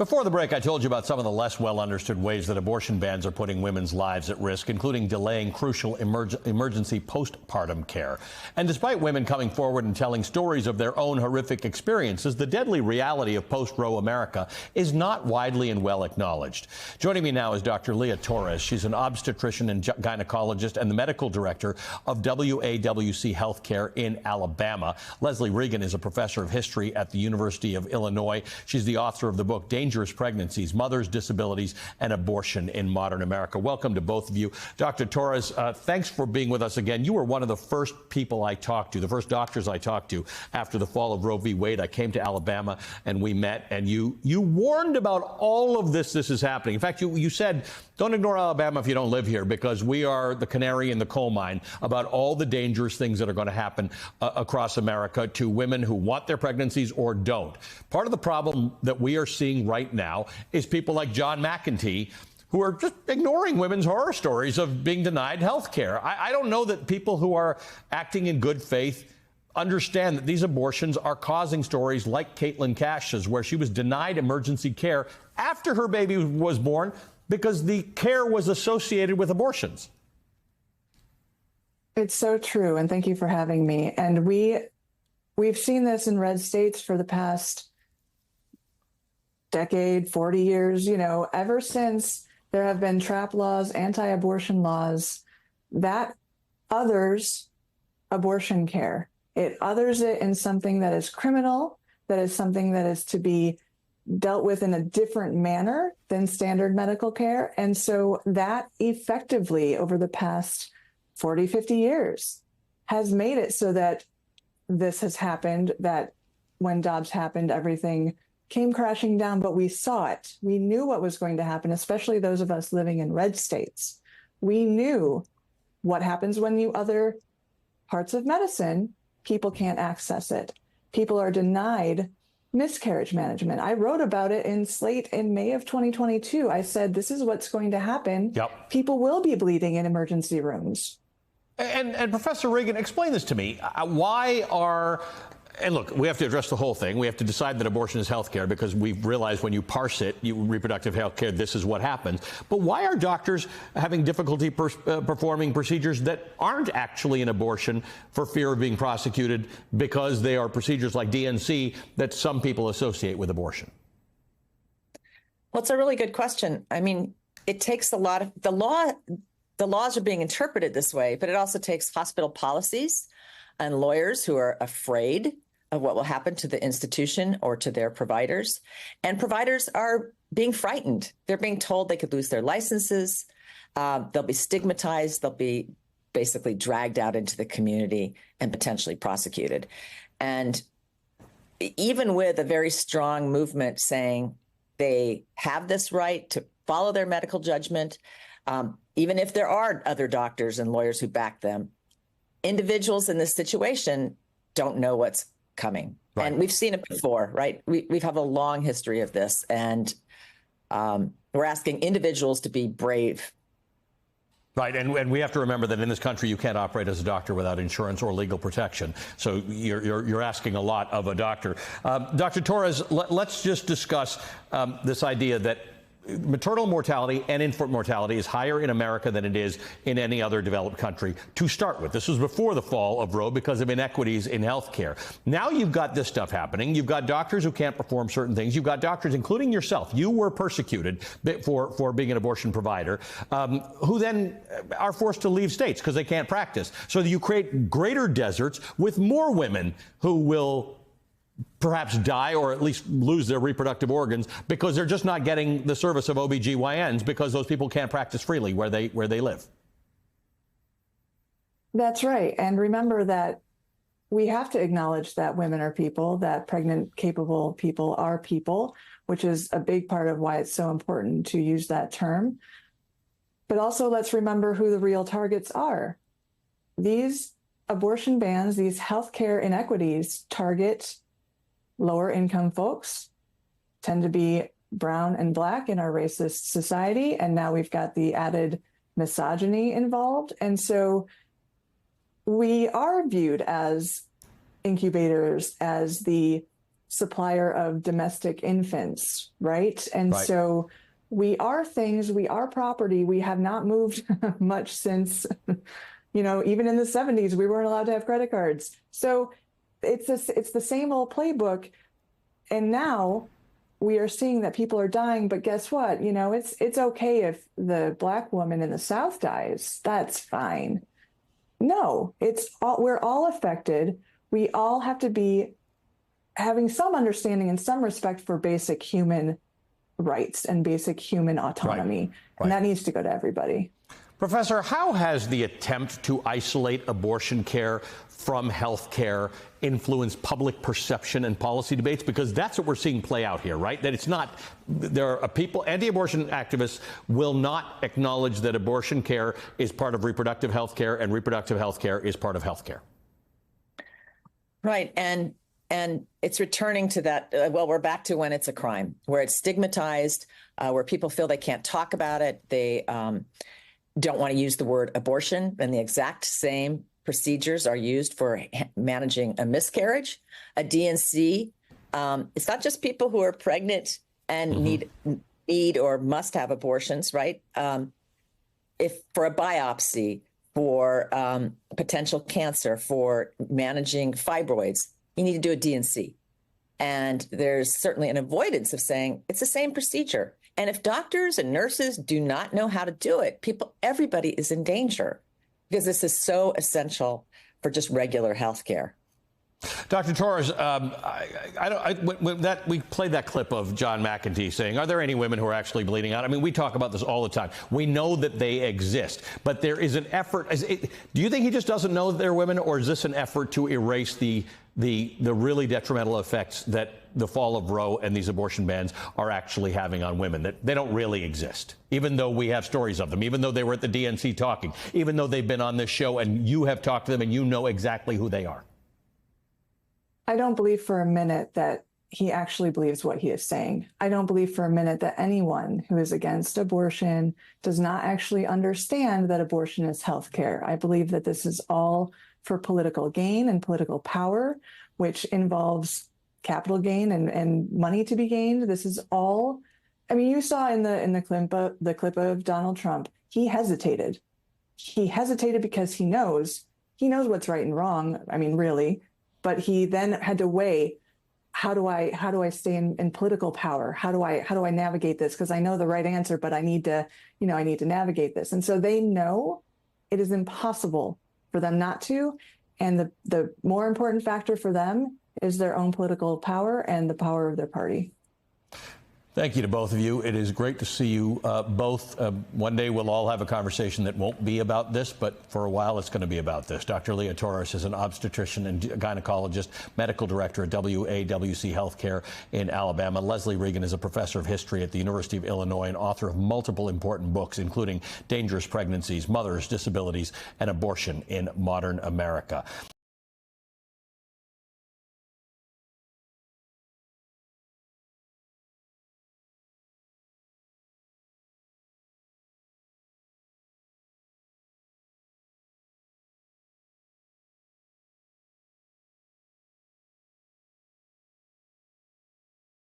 Before the break, I told you about some of the less well understood ways that abortion bans are putting women's lives at risk, including delaying crucial emergency postpartum care. And despite women coming forward and telling stories of their own horrific experiences, the deadly reality of post-Roe America is not widely and well acknowledged. Joining me now is Dr. Leah Torres. She's an obstetrician and gynecologist and the medical director of WAWC Healthcare in Alabama. Leslie Regan is a professor of history at the University of Illinois. She's the author of the book Dangerous Pregnancies, Mothers, Disabilities, and Abortion in Modern America. Welcome to both of you. Dr. Torres, thanks for being with us again. You were one of the first people I talked to, the first doctors I talked to after the fall of Roe v. Wade. I came to Alabama and we met, and you warned about all of this is happening. In fact, you said, don't ignore Alabama if you don't live here, because we are the canary in the coal mine about all the dangerous things that are going to happen across America to women who want their pregnancies or don't. Part of the problem that we are seeing right now is people like John McEntee who are just ignoring women's horror stories of being denied health care. I don't know that people who are acting in good faith understand that these abortions are causing stories like Caitlin Cash's, where she was denied emergency care after her baby was born because the care was associated with abortions. It's so true, and thank you for having me. And we've seen this in red states for the past decade, 40 years, ever since there have been trap laws, anti-abortion laws, that others abortion care. It others it in something that is criminal, that is something that is to be dealt with in a different manner than standard medical care. And so that effectively over the past 40, 50 years has made it so that this has happened, that when Dobbs happened, everything came crashing down, but we saw it. We knew what was going to happen, especially those of us living in red states. We knew what happens when other parts of medicine, people can't access it. People are denied miscarriage management. I wrote about it in Slate in May of 2022. I said, this is what's going to happen. Yep. People will be bleeding in emergency rooms. And Professor Regan, explain this to me. And look, we have to address the whole thing. We have to decide that abortion is health care, because we've realized when you parse it, reproductive health care, this is what happens. But why are doctors having difficulty performing procedures that aren't actually an abortion for fear of being prosecuted, because they are procedures like DNC that some people associate with abortion? Well, it's a really good question. I mean, it takes a lot of the laws are being interpreted this way, but it also takes hospital policies and lawyers who are afraid of what will happen to the institution or to their providers. And providers are being frightened. They're being told they could lose their licenses. They'll be stigmatized. They'll be basically dragged out into the community and potentially prosecuted. And even with a very strong movement saying they have this right to follow their medical judgment, even if there are other doctors and lawyers who back them, individuals in this situation don't know what's coming. Right. And we've seen it before, right? We have a long history of this, and we're asking individuals to be brave. Right, and we have to remember that in this country, you can't operate as a doctor without insurance or legal protection. So you're asking a lot of a doctor. Dr. Torres, let's just discuss this idea that maternal mortality and infant mortality is higher in America than it is in any other developed country to start with. This was before the fall of Roe because of inequities in health care. Now you've got this stuff happening. You've got doctors who can't perform certain things. You've got doctors, including yourself. You were persecuted for being an abortion provider, who then are forced to leave states because they can't practice. So you create greater deserts with more women who will perhaps die or at least lose their reproductive organs because they're just not getting the service of OBGYNs because those people can't practice freely where they live. That's right. And remember that we have to acknowledge that women are people, that pregnant, capable people are people, which is a big part of why it's so important to use that term. But also let's remember who the real targets are. These abortion bans, these healthcare inequities target lower income folks, tend to be brown and black in our racist society. And now we've got the added misogyny involved. And so we are viewed as incubators, as the supplier of domestic infants, right? And Right. so we are things, we are property. We have not moved much since, even in the 70s, we weren't allowed to have credit cards. So it's the same old playbook. And now we are seeing that people are dying, but guess what? It's okay if the Black woman in the South dies. That's fine. No, we're all affected. We all have to be having some understanding and some respect for basic human rights and basic human autonomy. Right. And that needs to go to everybody. Professor, how has the attempt to isolate abortion care from health care influenced public perception and policy debates? Because that's what we're seeing play out here, right? That it's not, there are people, anti-abortion activists will not acknowledge that abortion care is part of reproductive health care and reproductive health care is part of health care. Right. And it's returning to that. We're back to when it's a crime, where it's stigmatized, where people feel they can't talk about it. They don't want to use the word abortion, and the exact same procedures are used for managing a miscarriage, a D&C. It's not just people who are pregnant and need or must have abortions, right? If for a biopsy, for potential cancer, for managing fibroids, you need to do a D&C. And there's certainly an avoidance of saying it's the same procedure. And if doctors and nurses do not know how to do it, everybody is in danger, because this is so essential for just regular health care. Dr. Torres, we played that clip of John McEntee saying, are there any women who are actually bleeding out? I mean, we talk about this all the time. We know that they exist, but there is an effort. Do you think he just doesn't know that they're women, or is this an effort to erase the really detrimental effects that the fall of Roe and these abortion bans are actually having on women, that they don't really exist, even though we have stories of them, even though they were at the DNC talking, even though they've been on this show and you have talked to them and you know exactly who they are? I don't believe for a minute that he actually believes what he is saying. I don't believe for a minute that anyone who is against abortion does not actually understand that abortion is healthcare. I believe that this is all for political gain and political power, which involves capital gain and money to be gained. This is all. I mean, you saw in the clip of Donald Trump, he hesitated. He hesitated because he knows what's right and wrong. I mean, really. But he then had to weigh, how do I stay in political power? How do I navigate this? Because I know the right answer, but I need to navigate this. And so they know it is impossible for them not to. And the more important factor for them is their own political power and the power of their party. Thank you to both of you. It is great to see you both. One day we'll all have a conversation that won't be about this, but for a while it's going to be about this. Dr. Leah Torres is an obstetrician and gynecologist, medical director at WAWC Healthcare in Alabama. Leslie Regan is a professor of history at the University of Illinois and author of multiple important books, including Dangerous Pregnancies, Mothers, Disabilities, and Abortion in Modern America.